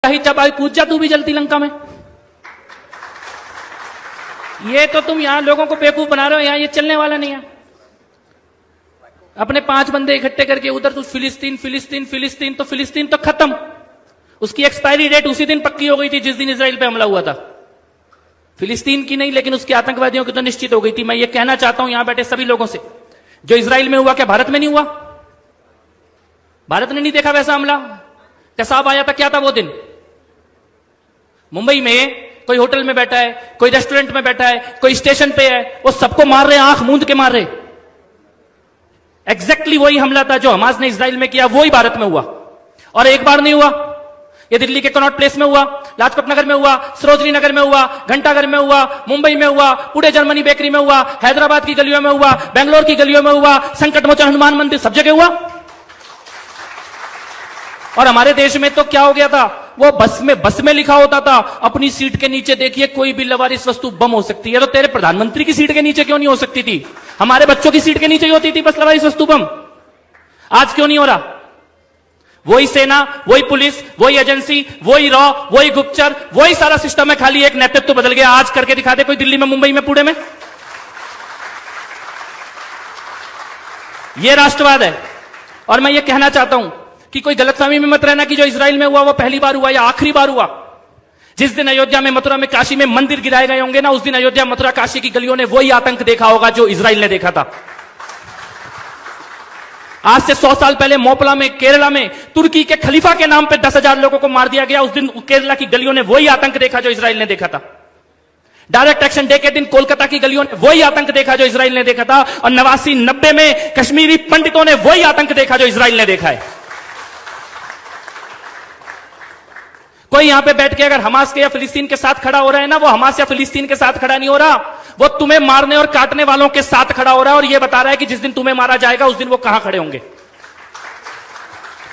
ही चबाई कूद जा तू भी जलती लंका में। ये तो तुम यहां लोगों को बेवकूफ बना रहे हो, यहां ये चलने वाला नहीं है। अपने 5 बंदे इकट्ठे करके उधर तू फिलिस्तीन फिलिस्तीन फिलिस्तीन, तो फिलिस्तीन तो खत्म। उसकी एक्सपायरी डेट उसी दिन पक्की हो गई थी जिस दिन इजराइल पे हमला हुआ था। फिलिस्तीन की नहीं, लेकिन उसके आतंकवादियों की तो निश्चित हो गई थी। मैं ये कहना चाहता हूं यहां बैठे सभी लोगों से, जो इजराइल में हुआ क्या भारत में नहीं हुआ? भारत ने नहीं देखा वैसा हमला? कसाब आया था, क्या था वो दिन? मुंबई में कोई होटल में बैठा है, कोई रेस्टोरेंट में बैठा है, कोई स्टेशन पे है, वो सबको मार रहे, आंख मूंद के मार रहे। एग्जैक्टली वही हमला था जो हमास ने इजराइल में किया, वही भारत में हुआ। और एक बार नहीं हुआ, ये दिल्ली के कनॉट प्लेस में हुआ, लाजपत नगर में हुआ, सरोजनी नगर में हुआ, घंटाघर में हुआ, मुंबई में हुआ, पुणे जर्मनी बेकरी में हुआ, हैदराबाद की गलियों में हुआ, बेंगलोर की गलियों में हुआ, संकट मोचन हनुमान मंदिर, सब जगह हुआ। और हमारे देश में तो क्या हो गया था, वो बस में लिखा होता था अपनी सीट के नीचे देखिए कोई भी लवारिस वस्तु बम हो सकती है। तो तेरे प्रधानमंत्री की सीट के नीचे क्यों नहीं हो सकती थी? हमारे बच्चों की सीट के नीचे ही होती थी बस लवारिस वस्तु बम। आज क्यों नहीं हो रहा? वही सेना, वही पुलिस, वही एजेंसी, वही रॉ, वही गुप्तचर, वही सारा सिस्टम है, खाली एक नेतृत्व बदल गया। आज करके दिखा दे कोई दिल्ली में, मुंबई में, पुणे में। यह राष्ट्रवाद है। और मैं ये कहना चाहता हूं कि कोई गलतफहमी में मत रहना कि जो इजराइल में हुआ वो पहली बार हुआ या आखिरी बार हुआ। जिस दिन अयोध्या में, मथुरा में, काशी में मंदिर गिराए गए होंगे ना, उस दिन अयोध्या, मथुरा, काशी की गलियों ने वही आतंक देखा होगा जो इजराइल ने देखा था। आज से 100 साल पहले मोपला में, केरला में तुर्की के खलीफा के नाम पे 10,000 लोगों को मार दिया गया। उस दिन केरला की गलियों ने वही आतंक देखा जो इजराइल ने देखा था। डायरेक्ट एक्शन डे के दिन कोलकाता की गलियों ने वही आतंक देखा जो इजराइल ने देखा था। और 89-90 में कश्मीरी पंडितों ने वही आतंक देखा जो इजराइल ने देखा है। कोई यहां पे बैठ के अगर हमास के या फिलिस्तीन के साथ खड़ा हो रहा है ना, वो हमास या फिलिस्तीन के साथ खड़ा नहीं हो रहा, वो तुम्हें मारने और काटने वालों के साथ खड़ा हो रहा है। और ये बता रहा है कि जिस दिन तुम्हें मारा जाएगा उस दिन वो कहां खड़े होंगे।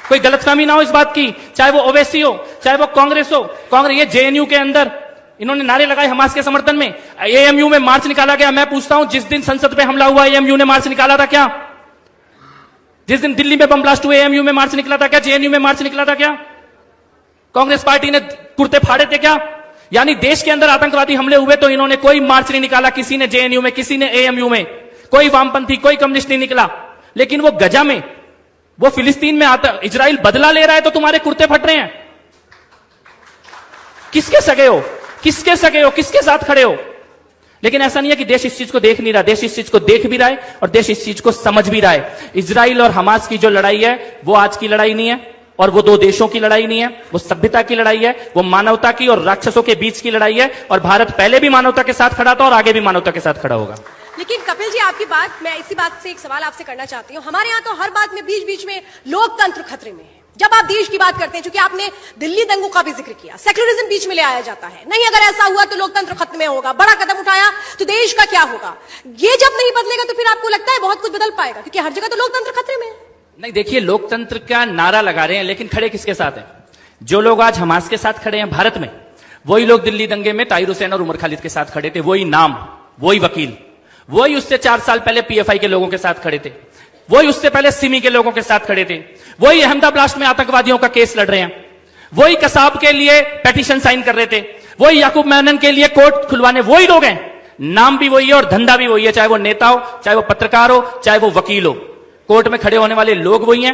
कोई गलतफहमी ना हो इस बात की, चाहे वो ओवैसी हो, चाहे वो कांग्रेस हो। कांग्रेस, ये जेएनयू के अंदर इन्होंने नारे लगाए हमास के समर्थन में, एएमयू में मार्च निकाला गया। मैं पूछता हूं, जिस दिन संसद पे हमला हुआ एएमयू ने मार्च निकाला था क्या? जिस दिन दिल्ली में बम ब्लास्ट हुए एएमयू में मार्च निकला था क्या? जेएनयू में मार्च निकला था क्या? कांग्रेस पार्टी ने कुर्ते फाड़े थे क्या? यानी देश के अंदर आतंकवादी हमले हुए तो इन्होंने कोई मार्च नहीं निकाला, किसी ने जेएनयू में, किसी ने एएमयू में, कोई वामपंथी, कोई कम्युनिस्ट नहीं निकला। लेकिन वो गजा में, वो फिलिस्तीन में आता, इजराइल बदला ले रहा है तो तुम्हारे कुर्ते फट रहे हैं। किसके सगे हो? किसके सगे हो? किसके साथ खड़े हो? लेकिन ऐसा नहीं है कि देश इस चीज को देख नहीं रहा, देश इस चीज को देख भी रहा है और देश इस चीज को समझ भी रहा है। इजराइल और हमास की जो लड़ाई है वो आज की लड़ाई नहीं है, और वो 2 देशों की लड़ाई नहीं है, वो सभ्यता की लड़ाई है, वो मानवता की और राक्षसों के बीच की लड़ाई है। और भारत पहले भी मानवता के साथ खड़ा था और आगे भी मानवता के साथ खड़ा होगा। लेकिन कपिल जी, आपकी बात, मैं इसी बात से एक सवाल आपसे करना चाहती हूँ। हमारे यहाँ तो हर बात में बीच बीच में लोकतंत्र खतरे में है। जब आप देश की बात करते हैं, चूंकि आपने दिल्ली दंगों का भी जिक्र किया, सेक्युलरिज्म बीच में ले आया जाता है। नहीं, अगर ऐसा हुआ तो लोकतंत्र खत्म में होगा, बड़ा कदम उठाया तो देश का क्या होगा? ये जब नहीं बदलेगा तो फिर आपको लगता है बहुत कुछ बदल पाएगा? क्योंकि हर जगह तो लोकतंत्र खतरे में है। नहीं, देखिए, लोकतंत्र का नारा लगा रहे हैं, लेकिन खड़े किसके साथ हैं? जो लोग आज हमास के साथ खड़े हैं भारत में, वही लोग दिल्ली दंगे में ताहिर हुसैन और उमर खालिद के साथ खड़े थे। वही नाम, वही वकील, वही उससे 4 साल पहले पीएफआई के लोगों के साथ खड़े थे, वही उससे पहले सिमी के लोगों के साथ खड़े थे, वही अहमदाबाद ब्लास्ट में आतंकवादियों का केस लड़ रहे हैं, वही कसाब के लिए पेटिशन साइन कर रहे थे, वही याकूब मेनन के लिए कोर्ट खुलवाने वही लोग हैं। नाम भी वही है और धंधा भी वही है, चाहे वो नेता हो, चाहे वो पत्रकार हो, चाहे वो वकील हो। कोर्ट में खड़े होने वाले लोग वही हैं,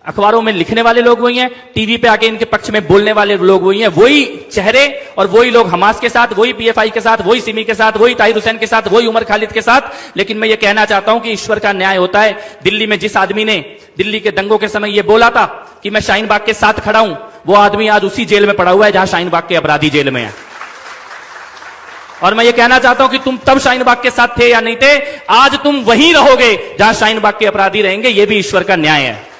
अखबारों में लिखने वाले लोग वही हैं, टीवी पे आके इनके पक्ष में बोलने वाले लोग वही हैं। वही चेहरे और वही लोग हमास के साथ, वही पीएफआई के साथ, वही सिमी के साथ, वही ताहिर हुसैन के साथ, वही उमर खालिद के साथ। लेकिन मैं ये कहना चाहता हूं कि ईश्वर का न्याय होता है। दिल्ली में जिस आदमी ने दिल्ली के दंगों के समय ये बोला था कि मैं शाहीन बाग के साथ खड़ा हूं, वो आदमी आज उसी जेल में पड़ा हुआ है जहां शाहीन बाग के अपराधी जेल में है। और मैं ये कहना चाहता हूं कि तुम तब शाहीन बाग के साथ थे या नहीं थे, आज तुम वहीं रहोगे जहां शाहीन बाग के अपराधी रहेंगे। ये भी ईश्वर का न्याय है।